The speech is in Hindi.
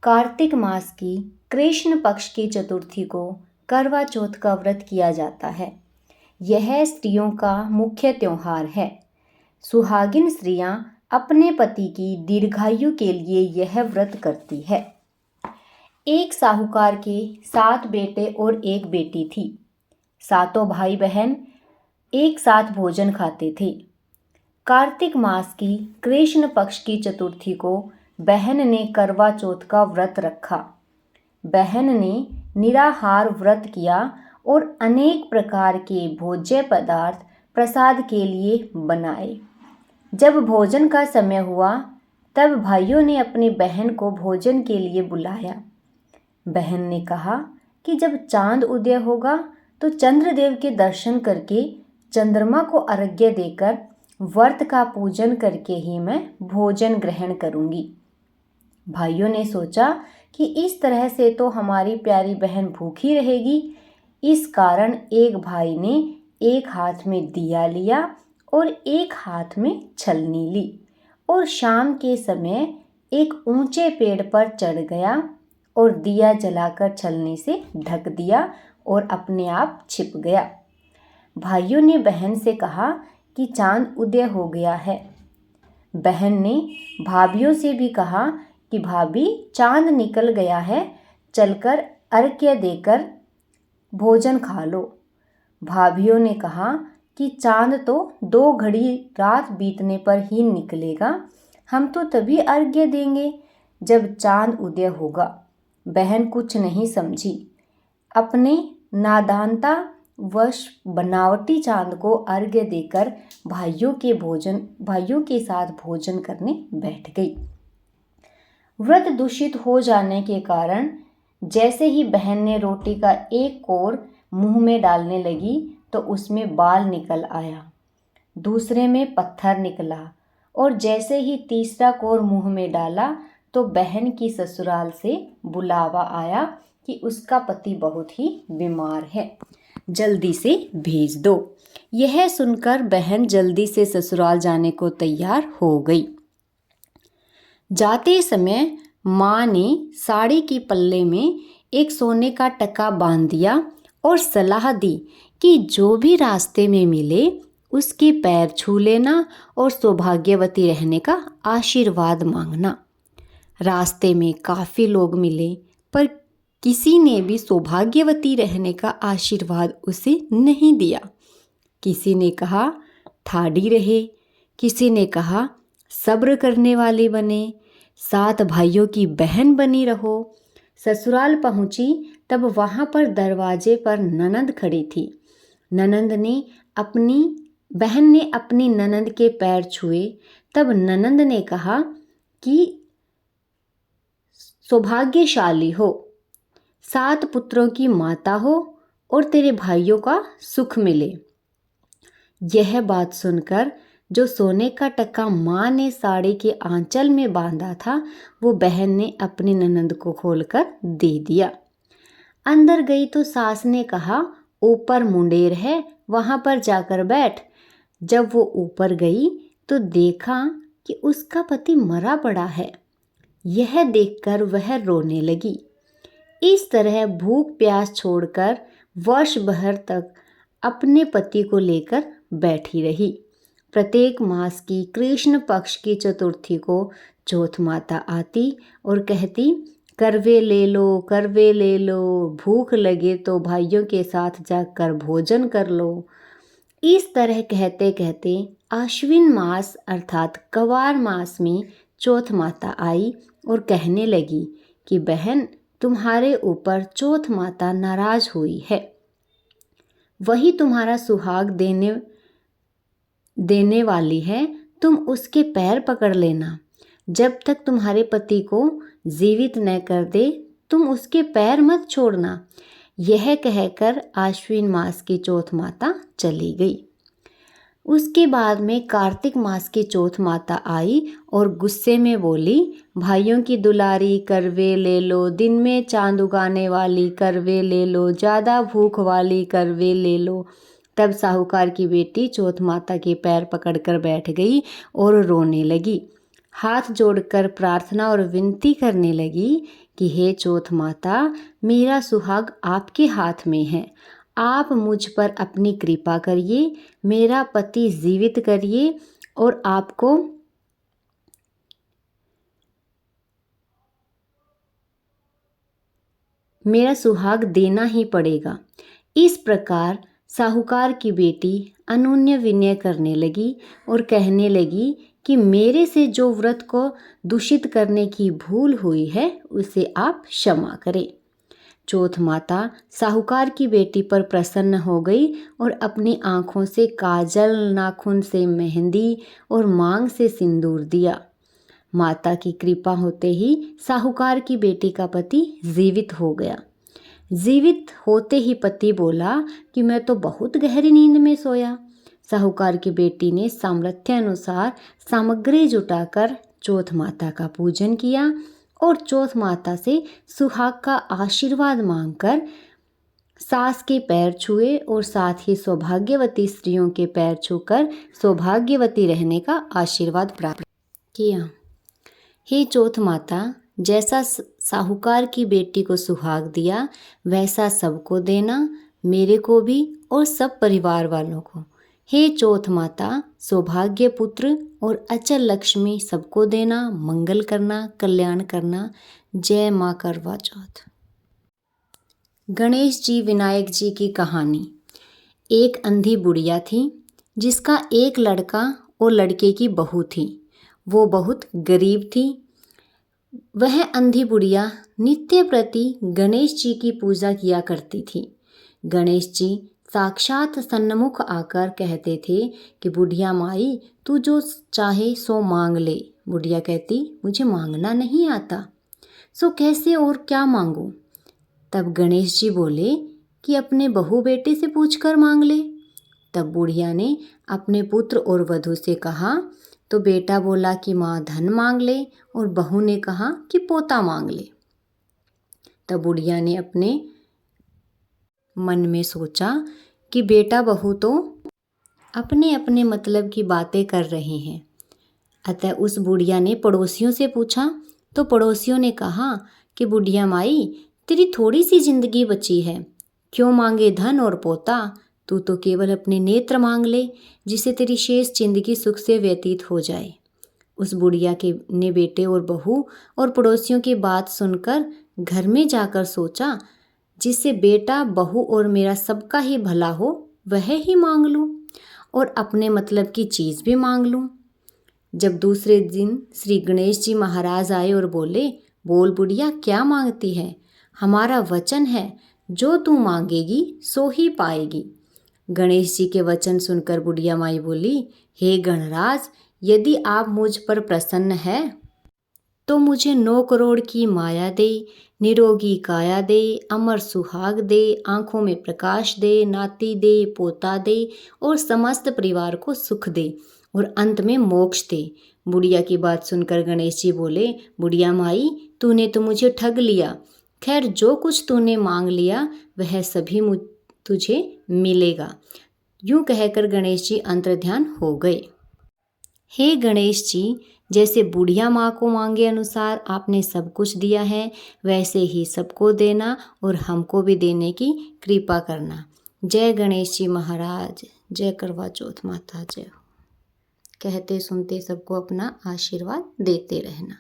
कार्तिक मास की कृष्ण पक्ष की चतुर्थी को करवा चौथ का व्रत किया जाता है। यह स्त्रियों का मुख्य त्योहार है। सुहागिन स्त्रियां अपने पति की दीर्घायु के लिए यह व्रत करती है। एक साहूकार के 7 बेटे और एक बेटी थी। सातों भाई बहन एक साथ भोजन खाते थे। कार्तिक मास की कृष्ण पक्ष की चतुर्थी को बहन ने करवा चौथ का व्रत रखा। बहन ने निराहार व्रत किया और अनेक प्रकार के भोज्य पदार्थ प्रसाद के लिए बनाए। जब भोजन का समय हुआ तब भाइयों ने अपनी बहन को भोजन के लिए बुलाया। बहन ने कहा कि जब चांद उदय होगा तो चंद्रदेव के दर्शन करके चंद्रमा को अर्घ्य देकर व्रत का पूजन करके ही मैं भोजन ग्रहण करूंगी। भाइयों ने सोचा कि इस तरह से तो हमारी प्यारी बहन भूखी रहेगी। इस कारण एक भाई ने एक हाथ में दिया लिया और एक हाथ में छलनी ली और शाम के समय एक ऊंचे पेड़ पर चढ़ गया और दिया जलाकर छलनी से ढक दिया और अपने आप छिप गया। भाइयों ने बहन से कहा कि चांद उदय हो गया है। बहन ने भाभियों से भी कहा कि भाभी चांद निकल गया है, चलकर अर्घ्य देकर भोजन खा लो। भाभियों ने कहा कि चांद तो 2 घड़ी रात बीतने पर ही निकलेगा, हम तो तभी अर्घ्य देंगे जब चांद उदय होगा। बहन कुछ नहीं समझी। अपने नादानता वश बनावटी चांद को अर्घ्य देकर भाइयों के साथ भोजन करने बैठ गई। व्रत दूषित हो जाने के कारण जैसे ही बहन ने रोटी का एक कोर मुंह में डालने लगी तो उसमें बाल निकल आया, दूसरे में पत्थर निकला और जैसे ही तीसरा कोर मुंह में डाला तो बहन की ससुराल से बुलावा आया कि उसका पति बहुत ही बीमार है, जल्दी से भेज दो। यह सुनकर बहन जल्दी से ससुराल जाने को तैयार हो गई। जाते समय माँ ने साड़ी के पल्ले में एक सोने का टका बांध दिया और सलाह दी कि जो भी रास्ते में मिले उसके पैर छू लेना और सौभाग्यवती रहने का आशीर्वाद मांगना। रास्ते में काफ़ी लोग मिले पर किसी ने भी सौभाग्यवती रहने का आशीर्वाद उसे नहीं दिया। किसी ने कहा ठाड़ी रहे, किसी ने कहा सब्र करने वाली बने, 7 भाइयों की बहन बनी रहो। ससुराल पहुंची तब वहां पर दरवाजे पर ननंद खड़ी थी। बहन ने अपनी ननंद के पैर छुए तब ननंद ने कहा कि सौभाग्यशाली हो, 7 पुत्रों की माता हो और तेरे भाइयों का सुख मिले। यह बात सुनकर जो सोने का टका माँ ने साड़ी के आंचल में बांधा था वो बहन ने अपनी ननंद को खोलकर दे दिया। अंदर गई तो सास ने कहा ऊपर मुंडेर है, वहाँ पर जाकर बैठ। जब वो ऊपर गई तो देखा कि उसका पति मरा पड़ा है। यह देखकर वह रोने लगी। इस तरह भूख प्यास छोड़कर वर्ष भर तक अपने पति को लेकर बैठी रही। प्रत्येक मास की कृष्ण पक्ष की चतुर्थी को चौथ माता आती और कहती करवे ले लो, भूख लगे तो भाइयों के साथ जाकर भोजन कर लो। इस तरह कहते कहते आश्विन मास अर्थात कवार मास में चौथ माता आई और कहने लगी कि बहन तुम्हारे ऊपर चौथ माता नाराज हुई है, वही तुम्हारा सुहाग देने वाली है, तुम उसके पैर पकड़ लेना। जब तक तुम्हारे पति को जीवित न कर दे तुम उसके पैर मत छोड़ना। यह कहकर आश्विन मास की चौथ माता चली गई। उसके बाद में कार्तिक मास की चौथ माता आई और गुस्से में बोली भाइयों की दुलारी करवे ले लो, दिन में चांद उगाने वाली करवे ले लो, ज़्यादा भूख वाली करवे ले लो। तब साहूकार की बेटी चौथ माता के पैर पकड़कर बैठ गई और रोने लगी। हाथ जोड़कर प्रार्थना और विनती करने लगी कि हे चौथ माता, मेरा सुहाग आपके हाथ में है, आप मुझ पर अपनी कृपा करिए, मेरा पति जीवित करिए और आपको मेरा सुहाग देना ही पड़ेगा। इस प्रकार साहूकार की बेटी अनुन्य विनय करने लगी और कहने लगी कि मेरे से जो व्रत को दूषित करने की भूल हुई है उसे आप क्षमा करें। चौथ माता साहूकार की बेटी पर प्रसन्न हो गई और अपनी आंखों से काजल, नाखून से मेहंदी और मांग से सिंदूर दिया। माता की कृपा होते ही साहूकार की बेटी का पति जीवित हो गया। जीवित होते ही पति बोला कि मैं तो बहुत गहरी नींद में सोया। साहूकार की बेटी ने सामर्थ्य अनुसार सामग्री जुटाकर चौथ माता का पूजन किया और चौथ माता से सुहाग का आशीर्वाद मांगकर सास के पैर छुए और साथ ही सौभाग्यवती स्त्रियों के पैर छूकर सौभाग्यवती रहने का आशीर्वाद प्राप्त किया। हे चौथ माता, जैसा साहूकार की बेटी को सुहाग दिया वैसा सबको देना, मेरे को भी और सब परिवार वालों को। हे चौथ माता, सौभाग्य पुत्र और अचल लक्ष्मी सबको देना, मंगल करना, कल्याण करना। जय माँ करवा चौथ। गणेश जी विनायक जी की कहानी। एक अंधी बुढ़िया थी जिसका एक लड़का और लड़के की बहू थी। वो बहुत गरीब थी। वह अंधी बुढ़िया नित्य प्रति गणेश जी की पूजा किया करती थी। गणेश जी साक्षात सन्मुख आकर कहते थे कि बुढ़िया माई, तू जो चाहे सो मांग ले। बुढ़िया कहती, मुझे मांगना नहीं आता, सो कैसे और क्या मांगूं? तब गणेश जी बोले कि अपने बहू बेटे से पूछकर मांग ले। तब बुढ़िया ने अपने पुत्र और वधू से कहा तो बेटा बोला कि माँ धन मांग ले और बहू ने कहा कि पोता मांग ले। तब बुढ़िया ने अपने मन में सोचा कि बेटा बहू तो अपने अपने मतलब की बातें कर रहे हैं। अतः उस बुढ़िया ने पड़ोसियों से पूछा तो पड़ोसियों ने कहा कि बुढ़िया माई, तेरी थोड़ी सी जिंदगी बची है, क्यों मांगे धन और पोता? तू तो केवल अपने नेत्र मांग ले, जिससे तेरी शेष जिंदगी सुख से व्यतीत हो जाए। उस बुढ़िया के ने बेटे और बहू और पड़ोसियों की बात सुनकर घर में जाकर सोचा, जिससे बेटा बहू और मेरा सबका ही भला हो वह ही मांग लूँ और अपने मतलब की चीज़ भी मांग लूँ। जब दूसरे दिन श्री गणेश जी महाराज आए और बोले, बोल बुढ़िया, क्या मांगती है? हमारा वचन है, जो तू मांगेगी सो ही पाएगी। गणेश जी के वचन सुनकर बुढ़िया माई बोली, हे गणराज, यदि आप मुझ पर प्रसन्न है तो मुझे 9 करोड़ की माया दे, निरोगी काया दे, अमर सुहाग दे, आंखों में प्रकाश दे, नाती दे, पोता दे और समस्त परिवार को सुख दे और अंत में मोक्ष दे। बुढ़िया की बात सुनकर गणेश जी बोले, बुढ़िया माई, तूने तो मुझे ठग लिया। खैर, जो कुछ तूने मांग लिया वह सभी तुझे मिलेगा। यूं कहकर गणेश जी अंतर्ध्यान हो गए। हे गणेश जी, जैसे बुढ़िया माँ को मांगे अनुसार आपने सब कुछ दिया है, वैसे ही सबको देना और हमको भी देने की कृपा करना। जय गणेश जी महाराज, जय करवा चौथ माता, जय हो। कहते सुनते सबको अपना आशीर्वाद देते रहना।